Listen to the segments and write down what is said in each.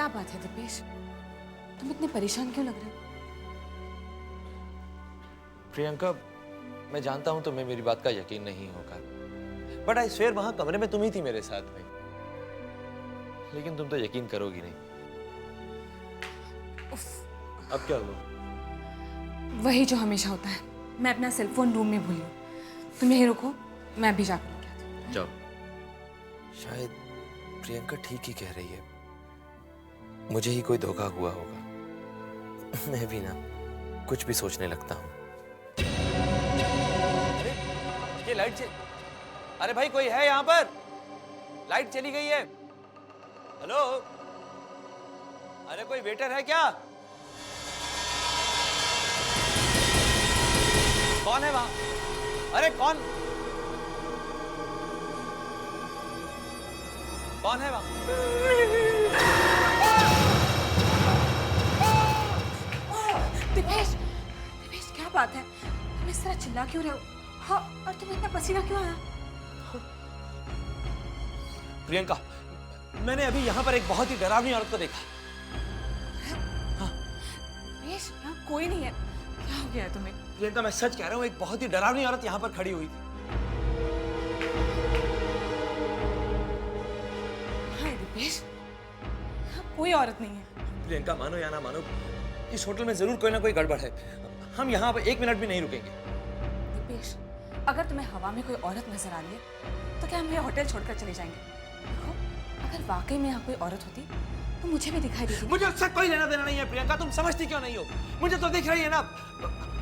क्या बात है दीपेश, तुम इतने परेशान क्यों लग रहे हो? प्रियंका, मैं जानता हूं तुम्हें मेरी बात का यकीन नहीं होगा, बट आई स्वेयर वहां कमरे में तुम ही थी मेरे साथ में। लेकिन तुम तो यकीन करोगी नहीं। अब क्या हुआ? वही जो हमेशा होता है, मैं अपना सेलफोन रूम में भूली हूँ। तुम यहीं रुको, मैं अभी जाकर लेके आती हूँ। जाओ। शायद प्रियंका ठीक ही कह रही है, मुझे ही कोई धोखा हुआ होगा। मैं भी ना कुछ भी सोचने लगता हूँ। अरे ये लाइट अरे भाई कोई है यहाँ पर? लाइट चली गई है। हेलो, अरे कोई वेटर है क्या? कौन है वहां? अरे कौन कौन है वहां? दीपेश, दीपेश क्या बात है? तुम इस तरह चिल्ला क्यों रहे हो? हाँ, और तुम इतना पसीना क्यों आया? प्रियंका, मैंने अभी यहाँ पर एक बहुत ही डरावनी औरत को देखा। दीपेश, यहाँ कोई नहीं है। क्या हो गया है तुम्हें? प्रियंका, मैं सच कह रहा हूँ, एक बहुत ही डरावनी औरत यहाँ पर खड़ी हुई थी। हाँ दीपेश, यहाँ कोई औरत नहीं है। प्रियंका, मानो या ना मानो, इस होटल में जरूर कोई ना कोई गड़बड़ है। हम यहाँ पर एक मिनट भी नहीं रुकेंगे। दीपेश, अगर तुम्हें हवा में कोई औरत नजर आ रही है तो क्या हम ये होटल छोड़कर चले जाएंगे? देखो, अगर वाकई में यहाँ कोई औरत होती तो मुझे भी दिखाई देती। मुझे उससे कोई लेना देना नहीं है प्रियंका, तुम समझती क्यों नहीं हो? मुझे तो दिख रही है ना।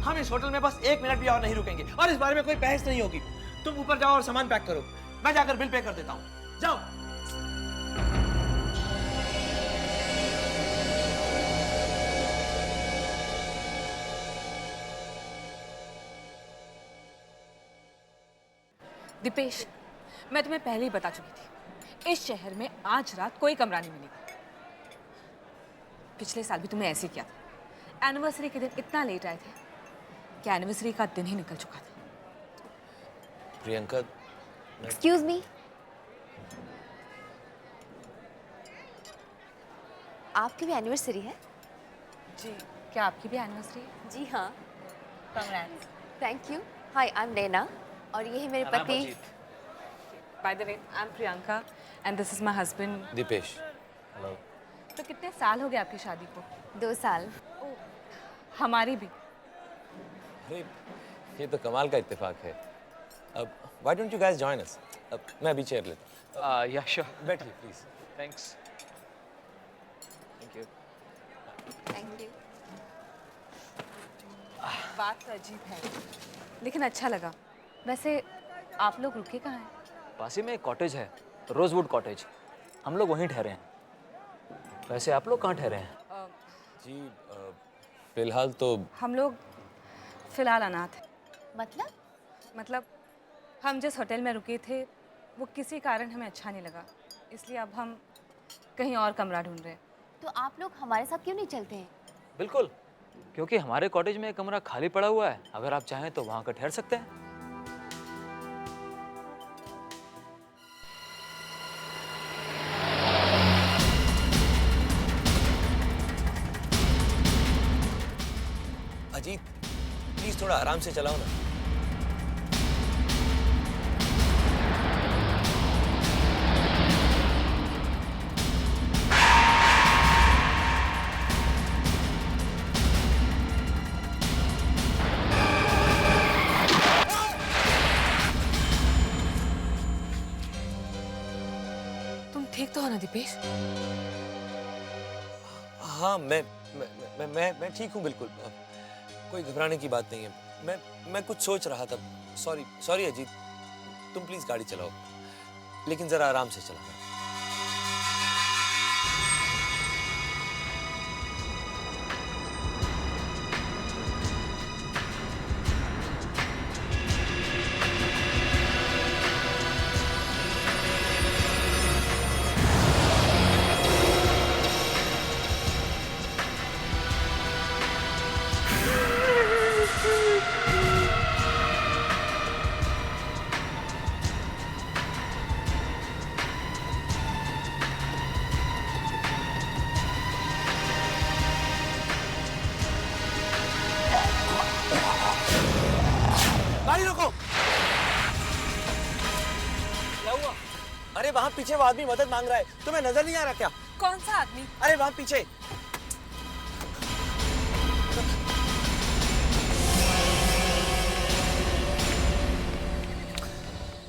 हम इस होटल में बस एक मिनट भी और नहीं रुकेंगे और इस बारे में कोई बहस नहीं होगी। तुम ऊपर जाओ और सामान पैक करो, मैं जाकर बिल पे कर देता हूँ। जाओ। दीपेश, मैं तुम्हें पहले ही बता चुकी थी, इस शहर में आज रात कोई कमरा नहीं मिलेगा। पिछले साल भी तुमने ऐसे ही किया था। एनिवर्सरी के दिन इतना लेट आए थे कि एनिवर्सरी का दिन ही निकल चुका था। प्रियंका, एक्सक्यूज मी, आपकी भी एनिवर्सरी है? जी, क्या आपकी भी एनिवर्सरी है? जी हाँ। Congrats. Thank you. Hi, I am Naina और ये है मेरे पति। By the way, I am Priyanka and this is my husband Deepesh. Hello. तो कितने साल हो गए आपकी शादी को? 2 साल। हमारी भी। अरे ये तो कमाल का इत्तेफाक है। अब why don't you guys join us? अब मैं अभी चेयर लेता हूँ। या श्योर, बैठिए please. Thanks. Thank you. Thank you. बात तो अजीब है, लेकिन अच्छा लगा। वैसे आप लोग रुके कहाँ हैं? पास ही में एक कॉटेज है, रोजवुड कॉटेज। हम लोग वहीं ठहरे हैं। वैसे आप लोग कहाँ ठहरे हैं? जी फिलहाल तो हम लोग फिलहाल अनाथ हैं। मतलब हम जिस होटल में रुके थे वो किसी कारण हमें अच्छा नहीं लगा, इसलिए अब हम कहीं और कमरा ढूंढ रहे हैं। तो आप लोग हमारे साथ क्यों नहीं चलते हैं? बिल्कुल, क्योंकि हमारे कॉटेज में एक कमरा खाली पड़ा हुआ है। अगर आप चाहें तो वहाँ का ठहर सकते हैं। अजीत, प्लीज थोड़ा आराम से चलाओ ना। तुम ठीक तो हो ना दीपेश? हाँ, मैं ठीक हूँ बिल्कुल। कोई घबराने की बात नहीं है। मैं कुछ सोच रहा था। सॉरी अजीत, तुम प्लीज गाड़ी चलाओ, लेकिन जरा आराम से चलाना। गाड़ी रोको। क्या हुआ? अरे वहाँ पीछे वो आदमी मदद मांग रहा है, तुम्हें नजर नहीं आ रहा क्या? कौन सा आदमी? अरे वहाँ पीछे।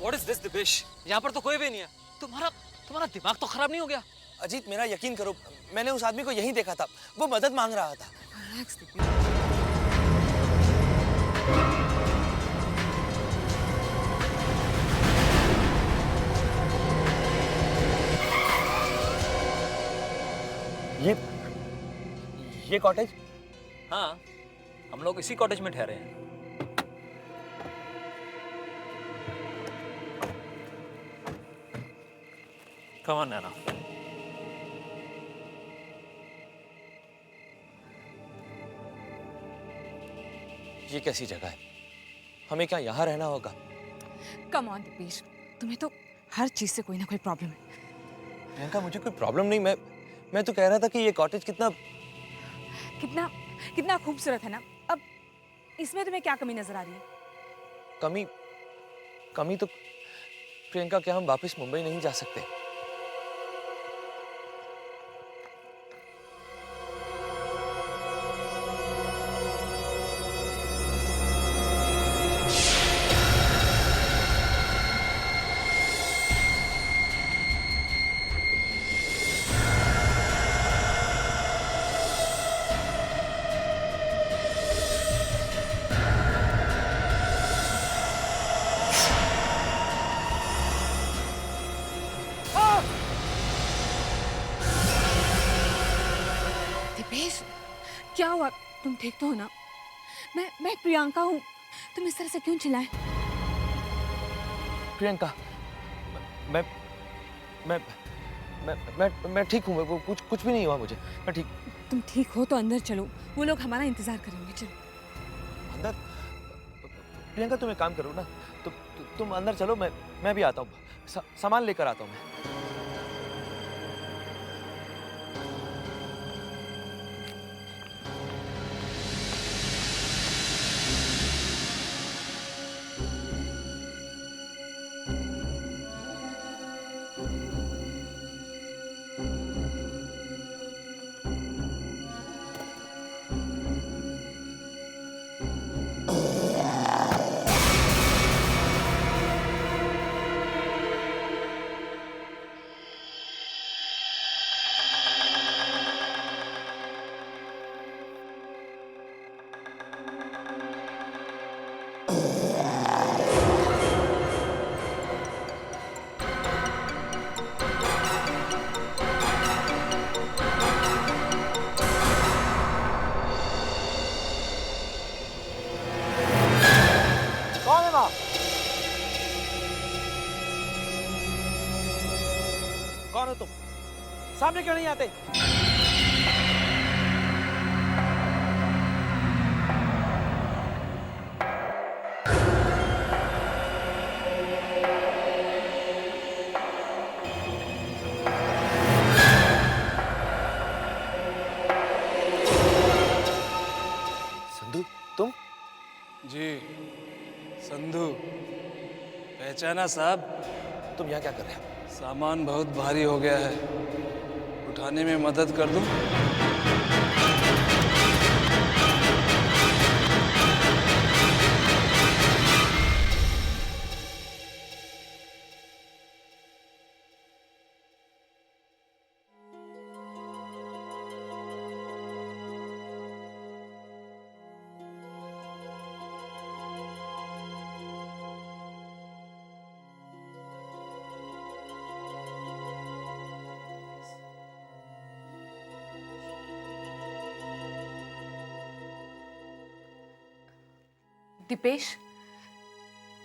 What is this, Dipesh? यहाँ पर तो कोई भी नहीं है। तुम्हारा दिमाग तो खराब नहीं हो गया? अजीत मेरा यकीन करो, मैंने उस आदमी को यहीं देखा था, वो मदद मांग रहा था। रिलैक्स दीपेश। ये कॉटेज? हाँ, हम लोग इसी कॉटेज में ठहरे हैं। Come on, नैना। ये कैसी जगह है? हमें क्या यहाँ रहना होगा? कम ऑन दीपेश, तुम्हें तो हर चीज से कोई ना कोई प्रॉब्लम है। प्रियंका मुझे कोई प्रॉब्लम नहीं, मैं तो कह रहा था कि ये कॉटेज कितना कितना खूबसूरत है ना। अब इसमें तुम्हें क्या कमी नजर आ रही है? कमी तो प्रियंका, क्या हम वापस मुंबई नहीं जा सकते? दीपेश, क्या हुआ? तुम ठीक तो हो ना? मैं प्रियंका हूँ, तुम इस तरह से क्यों चिल्लाए? प्रियंका, मैं मैं मैं ठीक हूँ, वो कुछ भी नहीं हुआ मुझे, मैं ठीक। तुम ठीक हो तो अंदर चलो, वो लोग हमारा इंतजार करेंगे। चलो अंदर? प्रियंका तुम एक काम करो ना, तुम अंदर चलो, मैं भी आता हूँ, सामान लेकर आता हूँ मैं। कौन हो तुम? सामने क्यों नहीं आते? संधू, तुम? जी, संधू। पहचाना साहब? तुम यहाँ क्या कर रहे हो? सामान बहुत भारी हो गया है, उठाने में मदद कर दूं? दीपेश,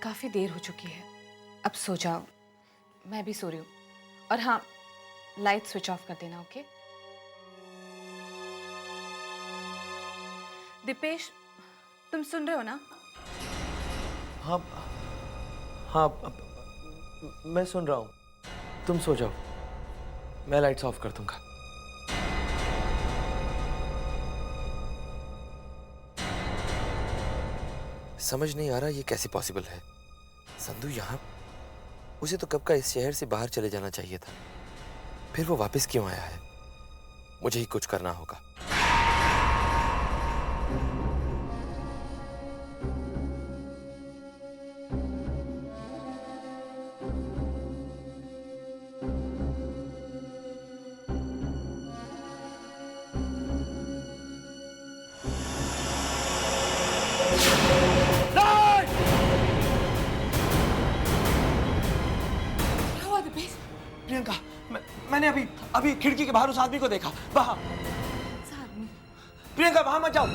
काफी देर हो चुकी है, अब सो जाओ। मैं भी सो रही हूँ। और हाँ, लाइट स्विच ऑफ कर देना, ओके? दीपेश, तुम सुन रहे हो ना? हाँ हाँ, मैं सुन रहा हूँ। तुम सो जाओ, मैं लाइट्स ऑफ कर दूंगा। समझ नहीं आ रहा ये कैसे पॉसिबल है। संधू यहाँ, उसे तो कब का इस शहर से बाहर चले जाना चाहिए था, फिर वो वापस क्यों आया है? मुझे ही कुछ करना होगा। प्रियंका, मैंने अभी खिड़की के बाहर उस आदमी को देखा, वहां। प्रियंका वहां मत जाओ।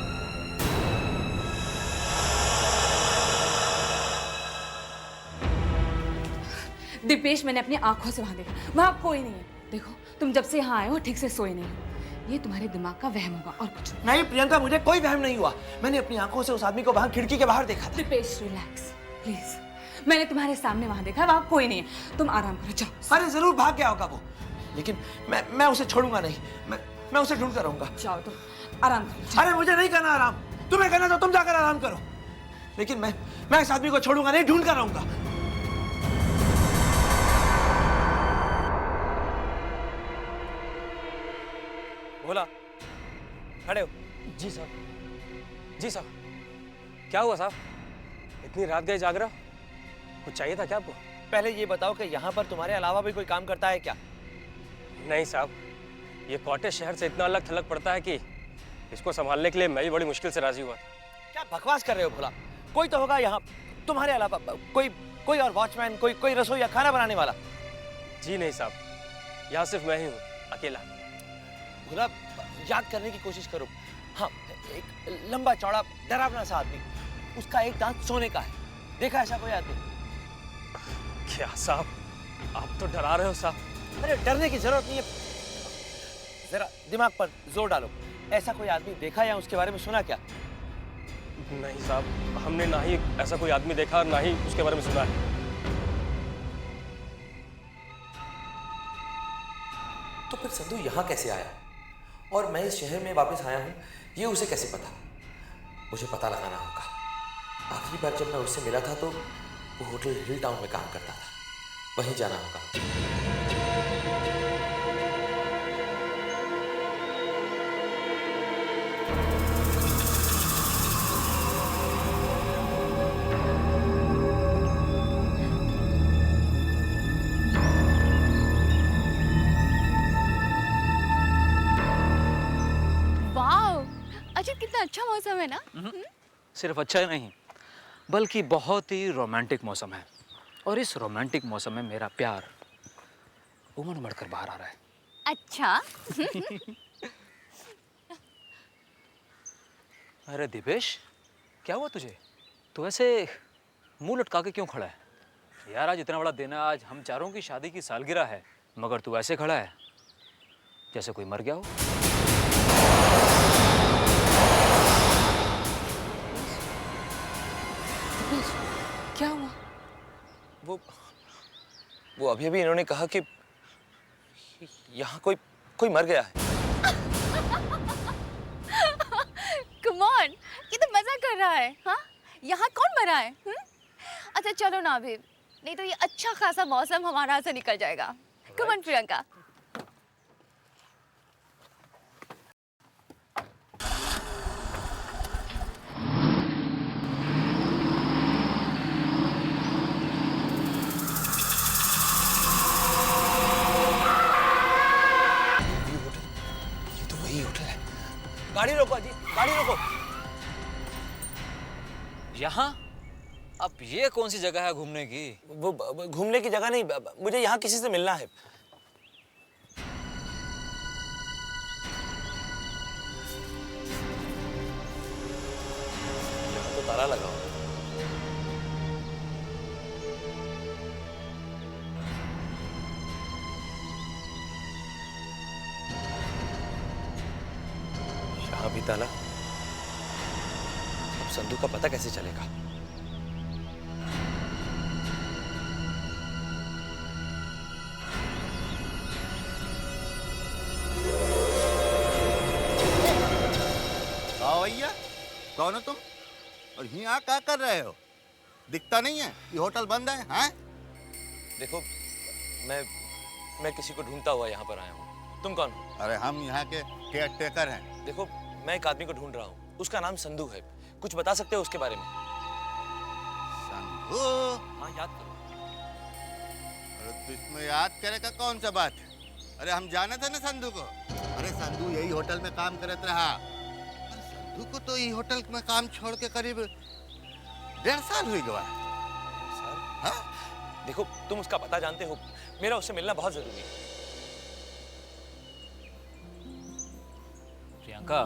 दिपेश, मैंने अपनी आंखों से वहां देखा, वहां कोई नहीं है। देखो, तुम जब से यहाँ आए हो ठीक से सोए नहीं हो। ये तुम्हारे दिमाग का वहम होगा और कुछ नहीं प्रियंका, मुझे कोई वहम नहीं हुआ। मैंने अपनी आंखों से उस आदमी को वहां खिड़की के बाहर देखा था। Dipesh, relax please. मैंने तुम्हारे सामने वहां देखा, वहां कोई नहीं है। तुम आराम करो, जाओ। अरे जरूर भाग गया होगा वो, लेकिन मैं उसे छोड़ूंगा नहीं। मैं उसे ढूंढ कर रहूंगा। जाओ तुम, आराम करो, जाओ। अरे मुझे नहीं करना आराम, तुम्हें करना तो तुम जाकर आराम करो, लेकिन मैं इस आदमी को छोड़ूंगा नहीं, ढूंढ कर रहूंगा। बोला, खड़े हो। जी साहब, जी साहब। क्या हुआ साहब, इतनी रात गए जाग रहे हो? कुछ चाहिए था क्या आपको? पहले ये बताओ कि यहाँ पर तुम्हारे अलावा भी कोई काम करता है क्या? नहीं साहब, ये कॉटेज शहर से इतना अलग थलग पड़ता है कि इसको संभालने के लिए मैं भी बड़ी मुश्किल से राजी हुआ था। क्या बकवास कर रहे हो भोला? कोई तो होगा यहाँ तुम्हारे अलावा, कोई और वॉचमैन, कोई रसोई या खाना बनाने वाला। जी नहीं साहब, यहाँ सिर्फ मैं ही हूँ, अकेला। भोला, याद करने की कोशिश करो। हाँ, एक लंबा चौड़ा डरावना सा आदमी, उसका एक दांत सोने का है। देखा ऐसा कोई आदमी? क्या साहब, आप तो डरा रहे हो साहब। अरे डरने की जरूरत नहीं है, जरा दिमाग पर जोर डालो। ऐसा कोई आदमी देखा या उसके बारे में सुना क्या? नहीं साहब, हमने ना ही ऐसा कोई आदमी देखा, ना ही उसके बारे में सुना है। तो फिर संधू यहाँ कैसे आया? और मैं इस शहर में वापस आया हूँ, ये उसे कैसे पता? मुझे पता लगाना होगा। आखिरी बार जब मैं उससे मिला था तो वो होटल हिल टाउन में काम करता था, वहीं जाना होगा। वाह, अजय कितना अच्छा मौसम है ना। सिर्फ अच्छा ही नहीं, बल्कि बहुत ही रोमांटिक मौसम है। और इस रोमांटिक मौसम में मेरा प्यार उमड़ उमड़ कर बाहर आ रहा है। अच्छा। अरे दिपेश, क्या हुआ तुझे? तू ऐसे मुंह लटका के क्यों खड़ा है? यार आज इतना बड़ा दिन है, आज हम चारों की शादी की सालगिरह है, मगर तू ऐसे खड़ा है जैसे कोई मर गया हो। क्या हुआ? वो अभी इन्होंने कहा कि यहाँ कोई मर गया है। कम ऑन, ये तो मजा कर रहा है। हाँ, यहाँ कौन मरा है? अच्छा चलो ना अभी, नहीं तो ये अच्छा खासा मौसम हमारा यहाँ से निकल जाएगा। Come on Priyanka. गाड़ी रोको अजी, गाड़ी रोको। यहाँ? अब ये कौन सी जगह है घूमने की? वो घूमने की जगह नहीं, मुझे यहाँ किसी से मिलना है। यहाँ तो ताला लगा हुआ है। यहाँ भी ताला। अब संधू का पता कैसे चलेगा? भैया, कौन हो तुम? और यहाँ क्या कर रहे हो? दिखता नहीं है ये होटल बंद है? हैं? देखो, मैं किसी को ढूंढता हुआ यहाँ पर आया हूँ। तुम कौन हो? अरे हम यहाँ के केयर टेकर हैं। देखो, मैं एक आदमी को ढूंढ रहा हूँ, उसका नाम संधू है। कुछ बता सकते हो उसके बारे में? संधू? हाँ, याद करो। अरे तो इसमें याद करे का कौन सा बात है? अरे हम जाने थे ना संधू को। अरे संधू यही होटल में काम करत रहा। संधू को तो यही होटल में काम छोड़ के करीब 1.5 साल हुई गवा। सर, हाँ? देखो, तुम उसका पता जानते हो, मेरा उससे मिलना बहुत जरूरी है। प्रियंका,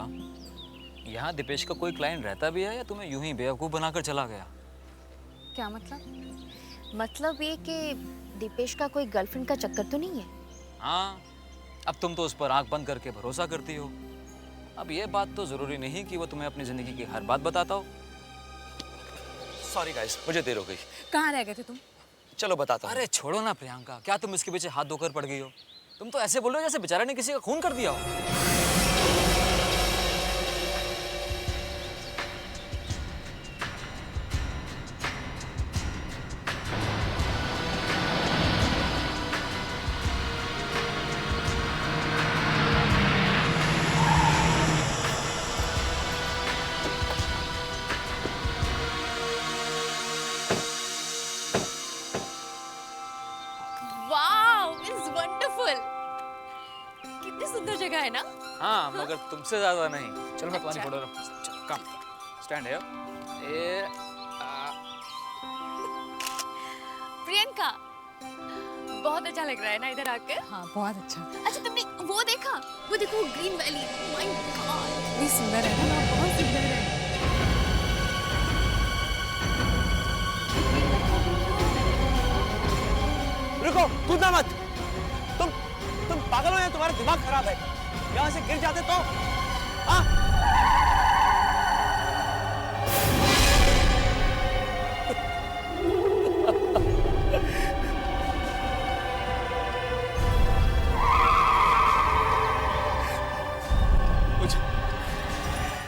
यहाँ दीपेश का कोई क्लाइंट रहता भी है या तुम्हें यूं ही बेवकूफ बनाकर चला गया? क्या मतलब? मतलब ये कि दीपेश का कोई गर्लफ्रेंड का चक्कर तो नहीं है? हाँ, अब तुम तो उस पर आंख बंद करके भरोसा करती हो। अब ये बात तो जरूरी नहीं कि वो तुम्हें अपनी जिंदगी की हर बात बताता हो। सॉरी गाइस, मुझे देर हो गई। कहाँ रह गए थे तुम? चलो बताता हूँ। अरे छोड़ो ना प्रियंका, क्या तुम इसके पीछे हाथ धोकर पड़ गई हो? तुम तो ऐसे बोल रहे हो जैसे बेचारा ने किसी का खून कर दिया हो। Wow, it's wonderful. कितनी सुंदर जगह है ना? हाँ, मगर तुमसे ज्यादा नहीं। चलो मैं तुम्हारी अच्छा। फोटो रखूं। चलो कम, स्टैंड है ये। प्रियंका, बहुत अच्छा लग रहा है ना इधर आकर? हाँ, बहुत अच्छा। अच्छा, तुमने वो देखा? वो देखो, ग्रीन वैली। माय गॉड, इतनी सुंदर है ना, बहुत सुंदर है। रुको, कूदना मत। तुम पागल हो या तुम्हारा दिमाग खराब है? यहाँ से गिर जाते तो? हाँ?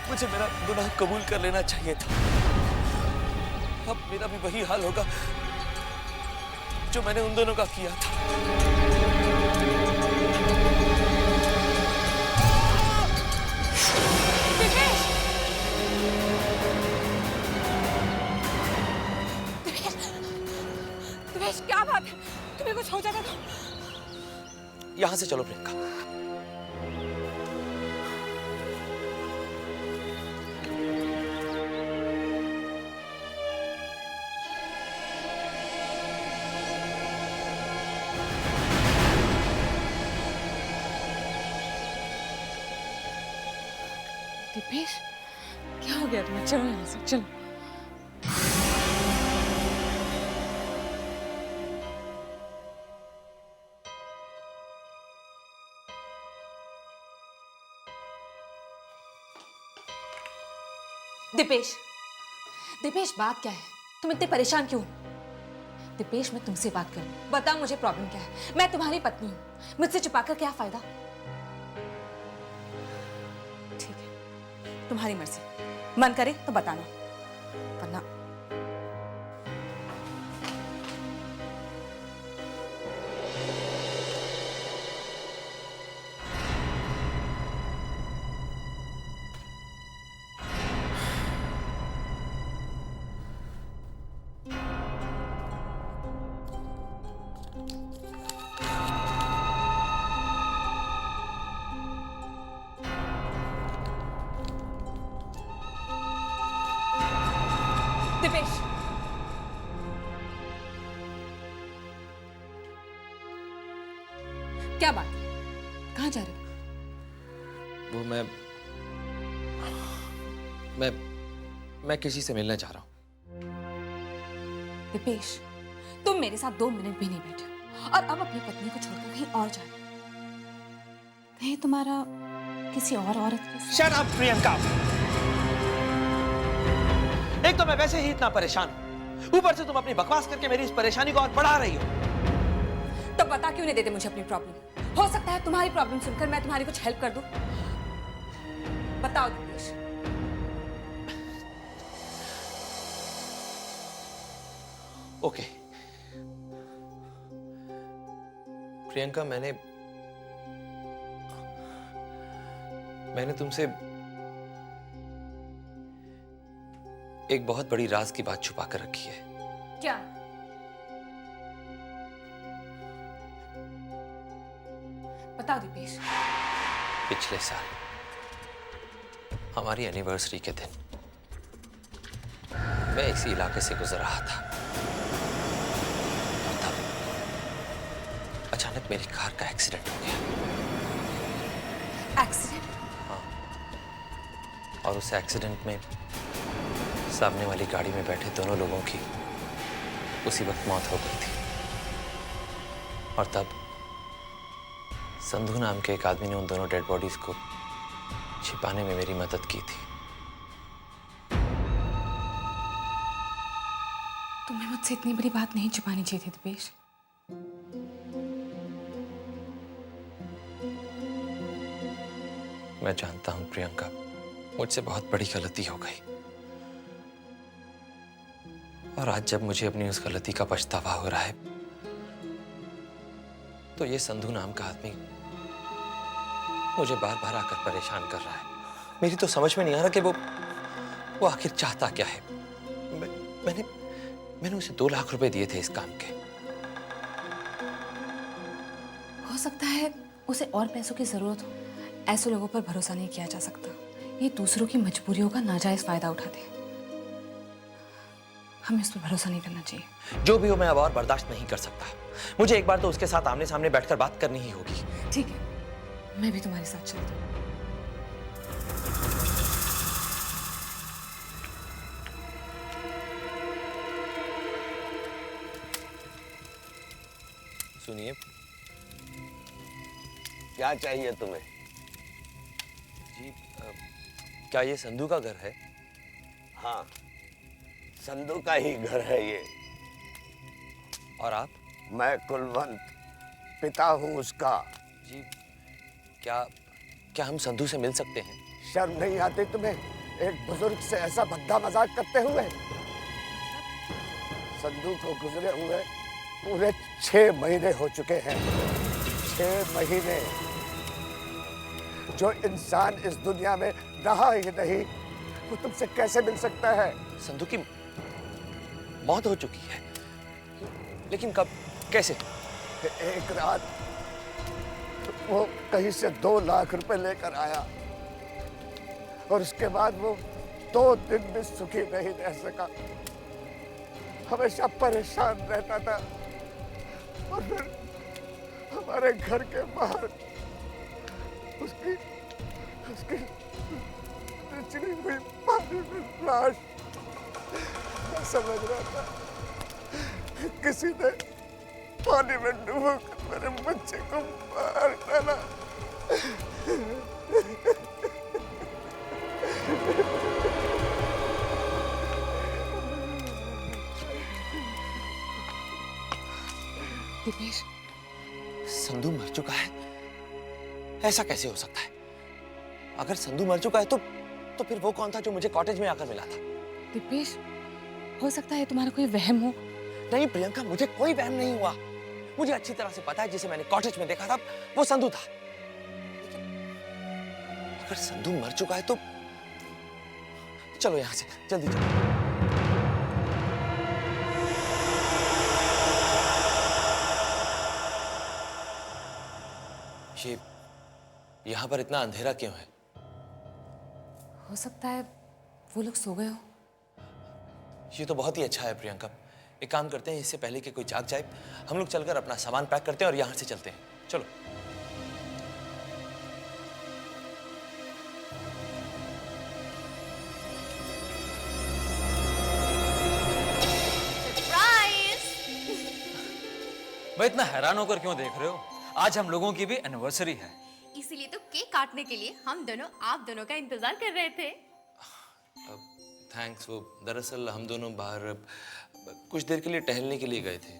मुझे मेरा गुनाह कबूल कर लेना चाहिए था। अब मेरा भी वही हाल होगा जो मैंने उन दोनों का किया था। दिपेश, क्या बात है? तुम्हें कुछ हो जाता था? यहां से चलो प्रियंका। दिपेश, क्या हो गया तुम्हें? चलो यहाँ से, चलो। दिपेश, दिपेश, बात क्या है? तुम इतने परेशान क्यों? दिपेश, मैं तुमसे बात करूं। बता मुझे प्रॉब्लम क्या है? मैं तुम्हारी पत्नी हूं, मुझसे छुपाकर क्या फायदा? ठीक है, तुम्हारी मर्जी। मन करे तो बताना, वरना दिपेश, क्या बात? कहाँ जा रहे हो? वो मैं किसी से मिलना चाह रहा हूँ। दिपेश, तुम मेरे साथ 2 मिनट भी नहीं बैठे हो और अब अपनी पत्नी को छोड़कर कहीं और जा रहे हो। कहीं तुम्हारा किसी और औरत के साथ? Shut up Priyanka. एक तो मैं वैसे ही इतना परेशान हूं, ऊपर से तुम अपनी बकवास करके मेरी इस परेशानी को और बढ़ा रही हो। तो बता क्यों नहीं देते मुझे अपनी प्रॉब्लम? हो सकता है तुम्हारी प्रॉब्लम सुनकर मैं तुम्हारी कुछ हेल्प कर दूं। बताओ दिपेश। ओके प्रियंका, मैंने तुमसे एक बहुत बड़ी राज की बात छुपा कर रखी है। क्या? बताओ दीपेश। पिछले साल हमारी एनिवर्सरी के दिन मैं इसी इलाके से गुजर रहा था और तब अचानक मेरी कार का एक्सीडेंट हो गया। एक्सीडेंट? और उस एक्सीडेंट में सामने वाली गाड़ी में बैठे दोनों लोगों की उसी वक्त मौत हो गई थी। और तब संधू नाम के एक आदमी ने उन दोनों डेड बॉडीज को छिपाने में मेरी मदद की थी। तुम्हें मुझसे इतनी बड़ी बात नहीं छुपानी चाहिए थी दीपेश। मैं जानता हूं प्रियंका, मुझसे बहुत बड़ी गलती हो गई। और आज जब मुझे अपनी उस गलती का पछतावा हो रहा है तो ये संधू नाम का आदमी मुझे बार बार आकर परेशान कर रहा है। मेरी तो समझ में नहीं आ रहा कि वो आखिर चाहता क्या है। मैंने उसे 2 लाख रुपए दिए थे इस काम के। हो सकता है उसे और पैसों की जरूरत हो। ऐसे लोगों पर भरोसा नहीं किया जा सकता। ये दूसरों की मजबूरियों का नाजायज फायदा उठाते हैं। हमें उस पर भरोसा नहीं करना चाहिए। जो भी हो, मैं अब और बर्दाश्त नहीं कर सकता। मुझे एक बार तो उसके साथ आमने सामने बैठकर बात करनी ही होगी। ठीक है, मैं भी तुम्हारे साथ चलती हूँ। सुनिए, क्या चाहिए तुम्हें? जी क्या ये संधू का घर है? हाँ, संधू का ही घर है ये। और आप? मैं कुलवंत, पिता हूँ उसका। जी क्या हम संधू से मिल सकते हैं? शर्म नहीं आती तुम्हें एक बुजुर्ग से ऐसा भद्दा मजाक करते हुए? संधू को गुजरे हुए पूरे 6 महीने हो चुके हैं। 6 महीने। जो इंसान इस दुनिया में रहा ही नहीं, वो तुमसे कैसे मिल सकता है? संधू की मौत हो चुकी है, लेकिन कब, कैसे? एक रात वो कहीं से 2 लाख रुपए लेकर आया और उसके बाद वो 2 दिन भी सुखी नहीं रह सका। हमेशा परेशान रहता था और फिर हमारे घर के बाहर उसकी चिड़ी हुई पानी में लाश समझ रहा था। किसी ने पानी में डूबकर मेरे बच्चे को मार डाला। दीपेश, संधू मर चुका है? ऐसा कैसे हो सकता है? अगर संधू मर चुका है तो फिर वो कौन था जो मुझे कॉटेज में आकर मिला था? दीपेश, हो सकता है तुम्हारा कोई वहम हो। नहीं प्रियंका, मुझे कोई वहम नहीं हुआ। मुझे अच्छी तरह से पता है जिसे मैंने कॉटेज में देखा था वो संधू था। लेकिन अगर संधू मर चुका है तो चलो यहां से जल्दी चलो। ये यहां पर इतना अंधेरा क्यों है? हो सकता है वो लोग सो गए हो। ये तो बहुत ही अच्छा है प्रियंका। एक काम करते हैं, इससे पहले कि कोई जाग जाए, हम लोग चलकर अपना सामान पैक करते हैं और यहां से चलते हैं। चलो। भाई इतना हैरान होकर क्यों देख रहे हो? आज हम लोगों की भी एनिवर्सरी है। इसीलिए तो केक काटने के लिए हम दोनों आप दोनों का इंतजार कर रहे थे। थैंक्स। वो दरअसल हम दोनों बाहर कुछ देर के लिए टहलने के लिए गए थे।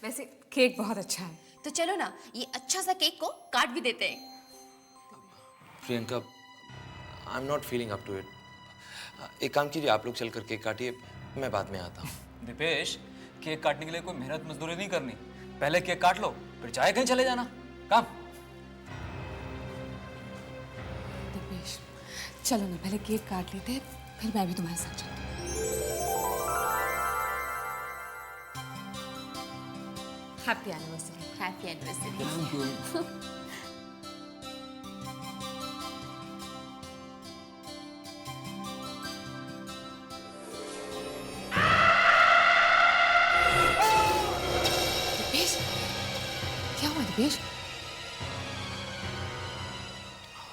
वैसे केक बहुत अच्छा है। तो चलो ना, ये अच्छा सा केक को काट भी देते हैं। Priyanka, I am not feeling up to it. एक काम कीजिए, आप लोग चलकर केक काटिए, मैं बाद में आता हूँ। दीपेश, केक काटने के लिए कोई मेहनत मजदूरी नहीं करनी, पहले केक काट लो फिर चाहे कहीं चले जाना। काम। दिपेश, चलो ना पहले केक काट लेते हैं, फिर मैं भी तुम्हारे साथ चलती हूँ। Happy anniversary. Happy anniversary. Dipesh, क्या हुआ दिपेश?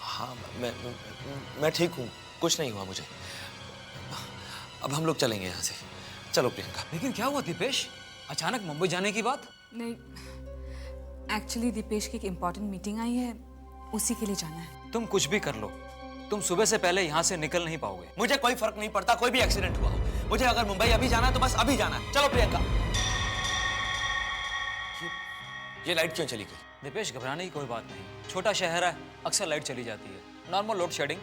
हाँ मैं ठीक हूँ, कुछ नहीं हुआ मुझे। अब हम लोग चलेंगे यहाँ से। चलो प्रियंका। लेकिन क्या हुआ दीपेश, अचानक मुंबई जाने की बात? नहीं, एक्चुअली दिपेश की एक इम्पोर्टेंट मीटिंग आई है, उसी के लिए जाना है। तुम कुछ भी कर लो, तुम सुबह से पहले यहाँ से निकल नहीं पाओगे। मुझे कोई फर्क नहीं पड़ता, कोई भी एक्सीडेंट हुआ हो। मुझे अगर मुंबई अभी जाना है तो बस अभी जाना है। चलो प्रियंका। ये लाइट क्यों चली गई? दीपेश, घबराने की कोई बात नहीं, छोटा शहर है, अक्सर लाइट चली जाती है, नॉर्मल लोड शेडिंग।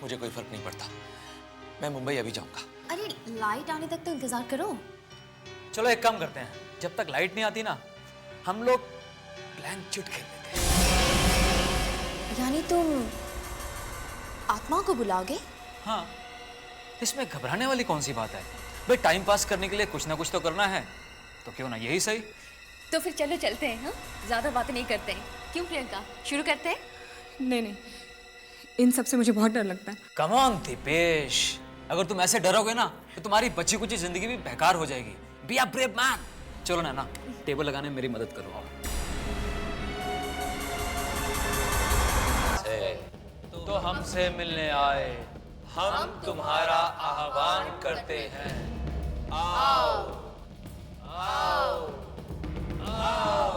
मुझे कोई फर्क नहीं पड़ता, मैं मुंबई अभी जाऊंगा। अरे लाइट आने तक तो इंतजार करो। चलो एक काम करते हैं, जब तक लाइट नहीं आती ना, हम लोग ब्लैंक चिट खेल लेते हैं। यानी तुम आत्मा को बुलाओगे? हाँ, इसमें घबराने वाली कौन सी बात है भाई, टाइम पास करने के लिए कुछ ना कुछ तो करना है, तो क्यों ना यही सही। तो फिर चलो चलते हैं। हाँ, ज्यादा बातें नहीं करते हैं। क्यों प्रियंका, शुरू करते हैं? नहीं नहीं, इन सब से मुझे बहुत डर लगता है। कम ऑन दीपेश, अगर तुम ऐसे डरोगे ना तो तुम्हारी बची कुची जिंदगी भी बेकार हो जाएगी। Be a brave man. चलो ना, टेबल लगाने में मेरी मदद करो। तो हमसे मिलने आए, हम तुम्हारा आह्वान करते हैं, आओ आओ आओ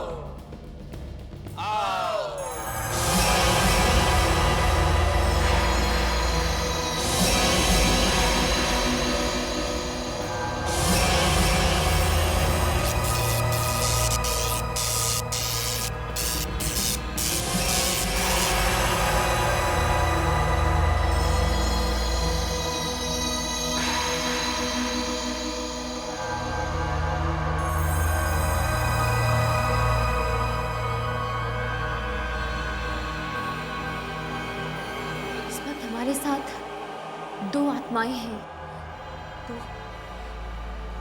आओ। इस वक्त हमारे साथ दो आत्माएं हैं।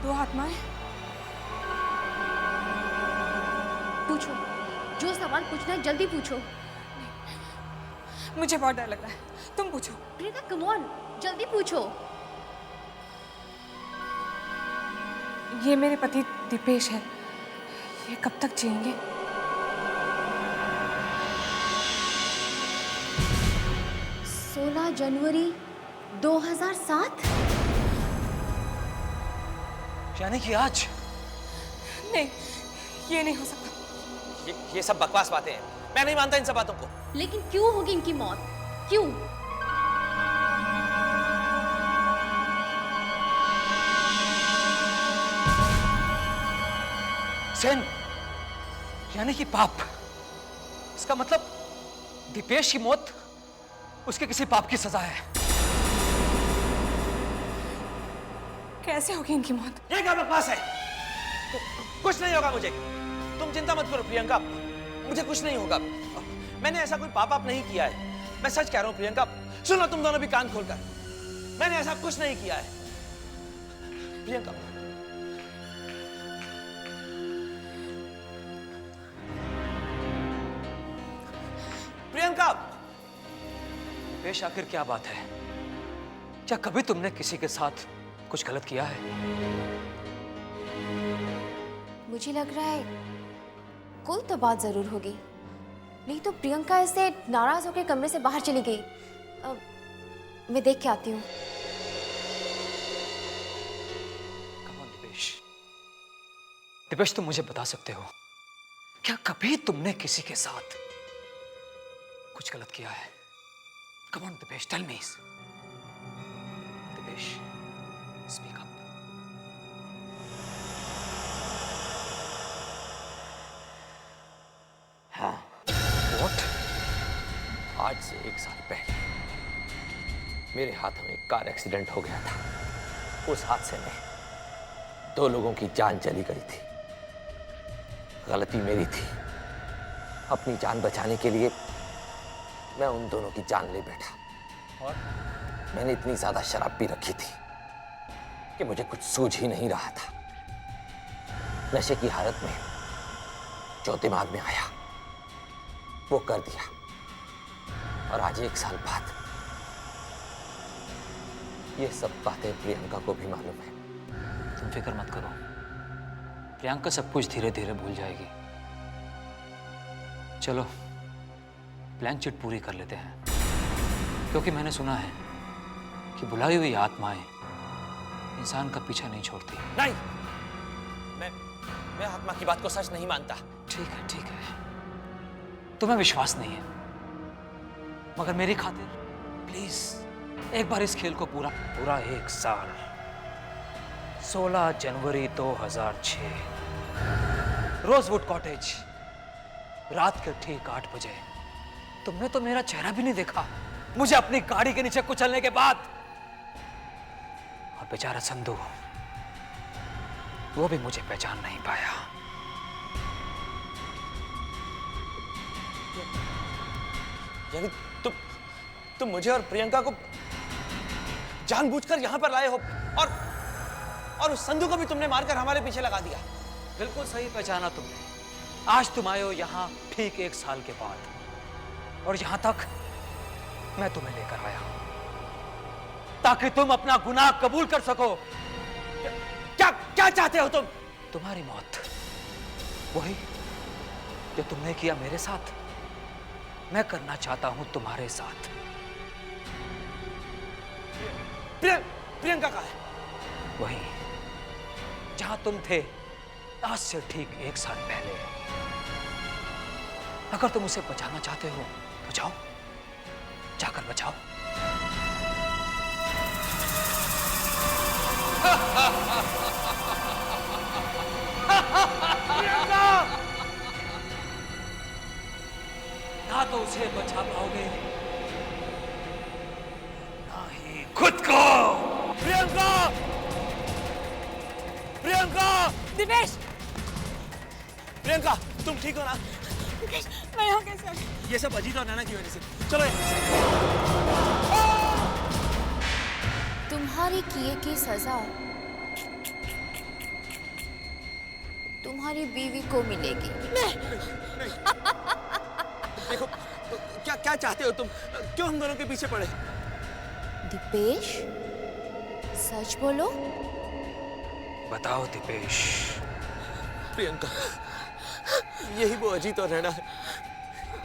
दो आत्माएं? पूछो, जो सवाल पूछना है जल्दी पूछो। मुझे बहुत डर लग रहा है, तुम पूछो। प्रियंका कम ऑन, जल्दी पूछो। ये मेरे पति दिपेश है, ये कब तक जिएंगे? जनवरी 2007। यानी कि आज? नहीं, ये नहीं हो सकता। ये सब बकवास बातें हैं, मैं नहीं मानता इन सब बातों को। लेकिन क्यों होगी इनकी मौत? क्यों? सेन, यानी कि पाप। इसका मतलब दीपेश की मौत उसके किसी पाप की सजा है। कैसे होगी इनकी मौत? ये क्या बकवास है? कुछ नहीं होगा मुझे, तुम चिंता मत करो प्रियंका, मुझे कुछ नहीं होगा। मैंने ऐसा कोई पाप नहीं किया है, मैं सच कह रहा हूं प्रियंका। सुनो तुम दोनों भी कान खोलकर, मैंने ऐसा कुछ नहीं किया है प्रियंका। प्रियंका, दीपेश आखिर क्या बात है? क्या कभी तुमने किसी के साथ कुछ गलत किया है? मुझे लग रहा है कोई तो बात जरूर होगी, नहीं तो प्रियंका ऐसे नाराज होकर कमरे से बाहर चली गई। मैं देख के आती हूँ। दीपेश, दीपेश तुम मुझे बता सकते हो, क्या कभी तुमने किसी के साथ कुछ गलत किया है? Come on, Dipesh, tell me. Dipesh, speak up. हाँ। What? आज से 1 साल पहले मेरे हाथों में एक कार एक्सीडेंट हो गया था। उस हादसे में 2 लोगों की जान चली गई थी। गलती मेरी थी। अपनी जान बचाने के लिए मैं उन दोनों की जान ले बैठा। और मैंने इतनी ज्यादा शराब पी रखी थी कि मुझे कुछ सूझ ही नहीं रहा था। नशे की हालत में जो दिमाग में आया वो कर दिया। और आज 1 साल बाद ये सब बातें प्रियंका को भी मालूम है। तुम फिक्र मत करो, प्रियंका सब कुछ धीरे धीरे भूल जाएगी। चलो प्लान चिट पूरी कर लेते हैं, क्योंकि मैंने सुना है कि बुलाई हुई आत्माएं इंसान का पीछा नहीं छोड़ती। नहीं, मैं आत्मा की बात को सच नहीं मानता। ठीक है, ठीक है, तुम्हें विश्वास नहीं है, मगर मेरी खातिर प्लीज एक बार इस खेल को पूरा 1 साल 16 जनवरी 2006 रोजवुड कॉटेज, रात के ठीक 8 बजे। तुमने तो मेरा चेहरा भी नहीं देखा मुझे अपनी गाड़ी के नीचे कुचलने के बाद। और बेचारा संधू, वो भी मुझे पहचान नहीं पाया। यानी तुम मुझे और प्रियंका को जानबूझकर यहां पर लाए हो और उस संधू को भी तुमने मारकर हमारे पीछे लगा दिया। बिल्कुल सही पहचाना तुमने। आज तुम आए हो यहां ठीक 1 साल के बाद, और यहां तक मैं तुम्हें लेकर आया हूं ताकि तुम अपना गुनाह कबूल कर सको। क्या चाहते हो तुम? तुम्हारी मौत, वही जो तुमने किया मेरे साथ, मैं करना चाहता हूं तुम्हारे साथ। प्रियंका कहाँ है? वही जहां तुम थे आज से ठीक 1 साल पहले। अगर तुम उसे बचाना चाहते हो तो जाओ, जाकर बचाओ। ना तो उसे बचा पाओगे, ना ही खुद को। प्रियंका! प्रियंका! दिपेश! प्रियंका, तुम ठीक हो ना? दिपेश, मैं यहाँ कैसे आ गई? ये सब अजीत और नैना की वजह से। चलो यहाँ से। तुम्हारे किए की सजा तुम्हारी बीवी को मिलेगी। देखो, क्या चाहते हो तुम? क्यों हम दोनों के पीछे पड़े? दिपेश, सच बोलो। बताओ दिपेश। प्रियंका, यही वो अजीत और नैना है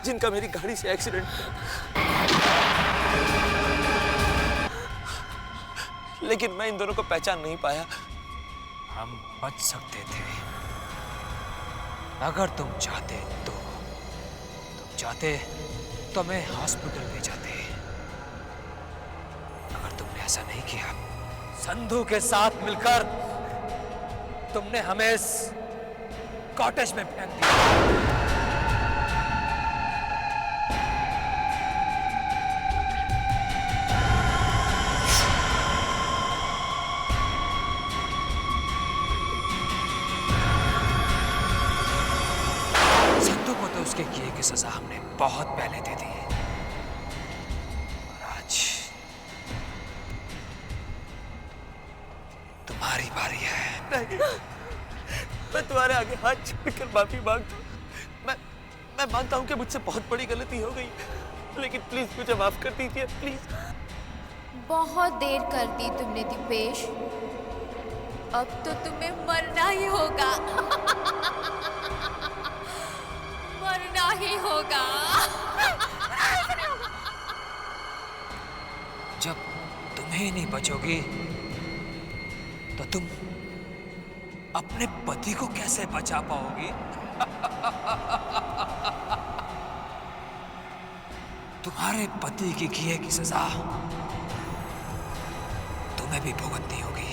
जिनका मेरी गाड़ी से एक्सीडेंट हुआ। लेकिन मैं इन दोनों को पहचान नहीं पाया। हम बच सकते थे अगर तुम चाहते तो। तुम चाहते तो मैं हॉस्पिटल ले जाते। अगर तुमने ऐसा नहीं किया, संधू के साथ मिलकर तुमने हमें इस कॉटेज में फेंक दिया। उसके किए की सजा हमने बहुत पहले दे दी, और आज तुम्हारी बारी है। नहीं, मैं तुम्हारे आगे हाथ जोड़कर माफी मांगता हूँ। मैं मानता हूँ कि मुझसे बहुत बड़ी गलती हो गई, लेकिन प्लीज मुझे माफ कर दीजिए, प्लीज। बहुत देर कर दी तुमने दिपेश, अब तो तुम्हें मरना ही होगा। मरना ही होगा। जब तुम्हें नहीं बचोगी तो तुम अपने पति को कैसे बचा पाओगी? तुम्हारे पति की किए की सजा तुम्हें भी भुगतनी होगी।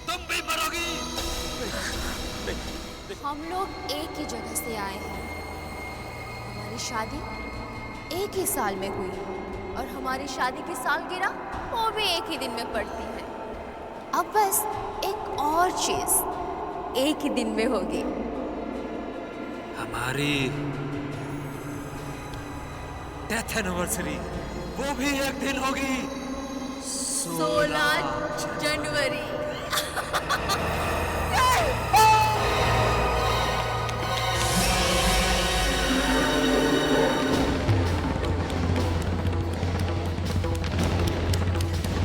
तुम भी मरोगी। हम लोग एक ही जगह से आए हैं। हमारी शादी एक ही साल में हुई, और हमारी शादी की सालगिरह वो भी एक ही दिन में पड़ती है। अब बस एक और चीज एक ही दिन में होगी। हमारी डेथ एनिवर्सरी वो भी एक दिन होगी। 16 जनवरी।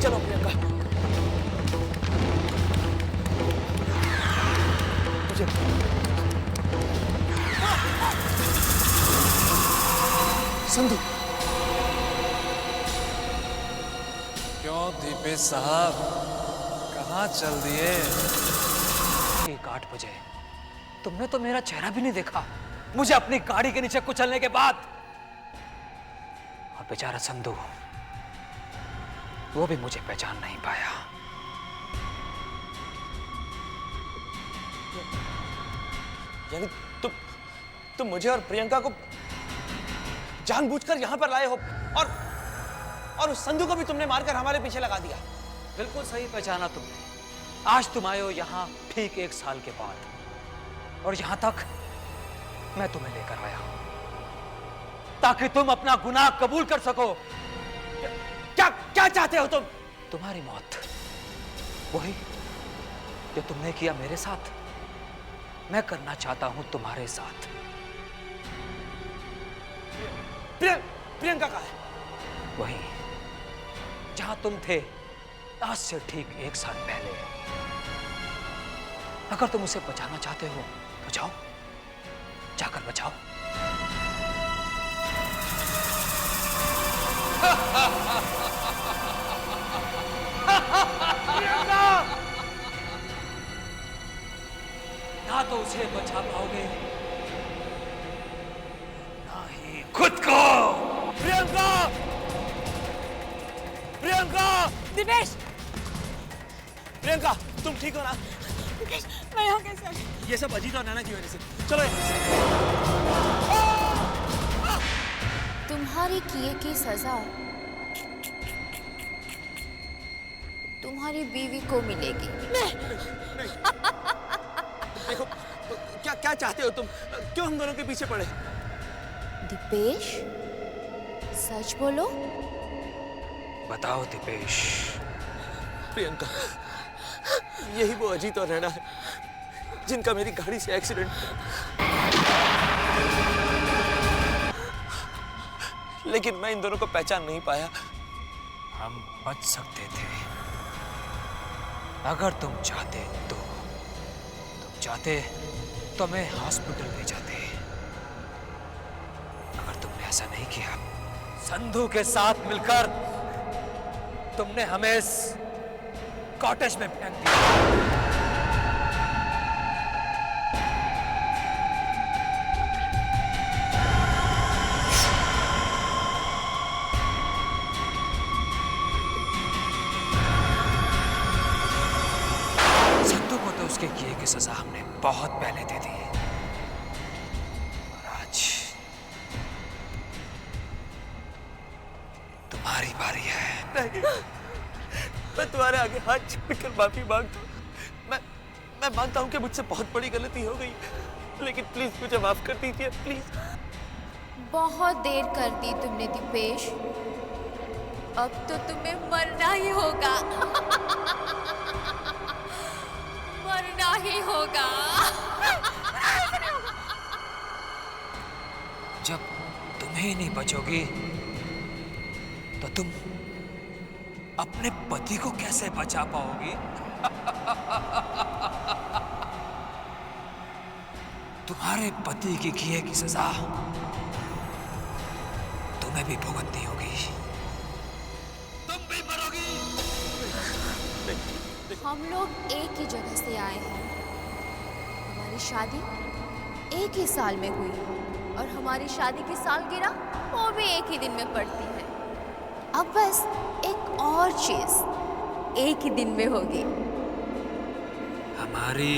चलो प्रियंका, मुझे संधू। क्यों दीपेश साहब, कहाँ चल दिए? 8 बजे तुमने तो मेरा चेहरा भी नहीं देखा, मुझे अपनी गाड़ी के नीचे कुचलने के बाद। और बेचारा संधू, वो भी मुझे पहचान नहीं पाया। यानी तुम मुझे और प्रियंका को जानबूझकर यहां पर लाए हो, और उस संधू को भी तुमने मारकर हमारे पीछे लगा दिया। बिल्कुल सही पहचाना तुमने। आज तुम आए हो यहाँ ठीक 1 साल के बाद, और यहां तक मैं तुम्हें लेकर आया हूं ताकि तुम अपना गुनाह कबूल कर सको। क्या चाहते हो तुम? तुम्हारी मौत, वही जो तुमने किया मेरे साथ, मैं करना चाहता हूं तुम्हारे साथ। प्रियंका कहाँ है? वही जहां तुम थे आज से ठीक 1 साल पहले। अगर तुम उसे बचाना चाहते हो तो जाओ, जाकर बचाओ। ना तो उसे बचा पाओगे, ना ही खुद को। प्रियंका! प्रियंका! दिपेश, प्रियंका, तुम ठीक हो ना? मैं यहाँ कैसे आ गई? ये सब अजीत और नैना की वजह से। चलो यहाँ से। तुम्हारे किए की सजा तुम्हारी बीवी को मिलेगी। देखो, क्या चाहते हो तुम? क्यों हम दोनों के पीछे पड़े? दिपेश, सच बोलो। बताओ दिपेश। प्रियंका, यही वो अजीत और नैना है जिनका मेरी गाड़ी से एक्सीडेंट हुआ। लेकिन मैं इन दोनों को पहचान नहीं पाया। हम बच सकते थे अगर तुम चाहते तो। तुम चाहते तो मैं हॉस्पिटल ले जाते। अगर तुमने ऐसा नहीं किया, संधू के साथ मिलकर तुमने हमें इस कॉटेज में फेंक दिया। संधू को तो उसके किए की सजा हमने बहुत पहले दे दी, और आज तुम्हारी बारी है। नहीं, मैं तुम्हारे आगे हाथ जोड़कर माफी मांगता हूँ। मैं मानता हूँ कि मुझसे बहुत बड़ी गलती हो गई, लेकिन प्लीज मुझे माफ कर दीजिए, प्लीज। बहुत देर कर दी तुमने दिपेश, अब तो तुम्हें मरना ही होगा। मरना ही होगा। जब तुम ही नहीं बचोगी तो तुम अपने पति को कैसे बचा पाओगी? तुम्हारे पति की किए की सजा तुम्हें भी भुगतनी होगी। तुम भी मरोगी। हम लोग एक ही जगह से आए हैं। हमारी शादी एक ही साल में हुई, और हमारी शादी की सालगिरह वो भी एक ही दिन में पड़ती है। अब बस एक और चीज एक ही दिन में होगी। हमारी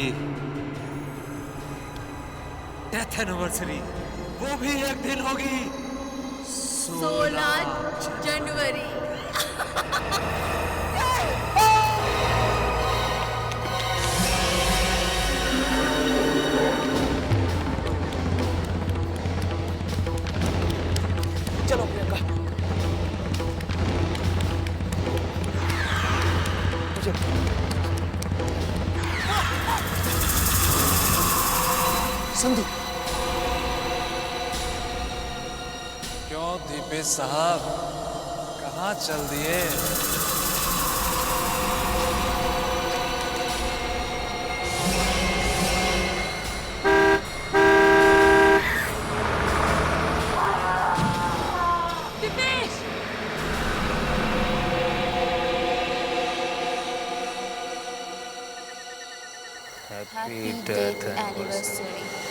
डेथ एनिवर्सरी वो भी एक दिन होगी। 16 जनवरी। संधू, क्यों दीपेश साहब, कहाँ चल दिए? Happy death anniversary.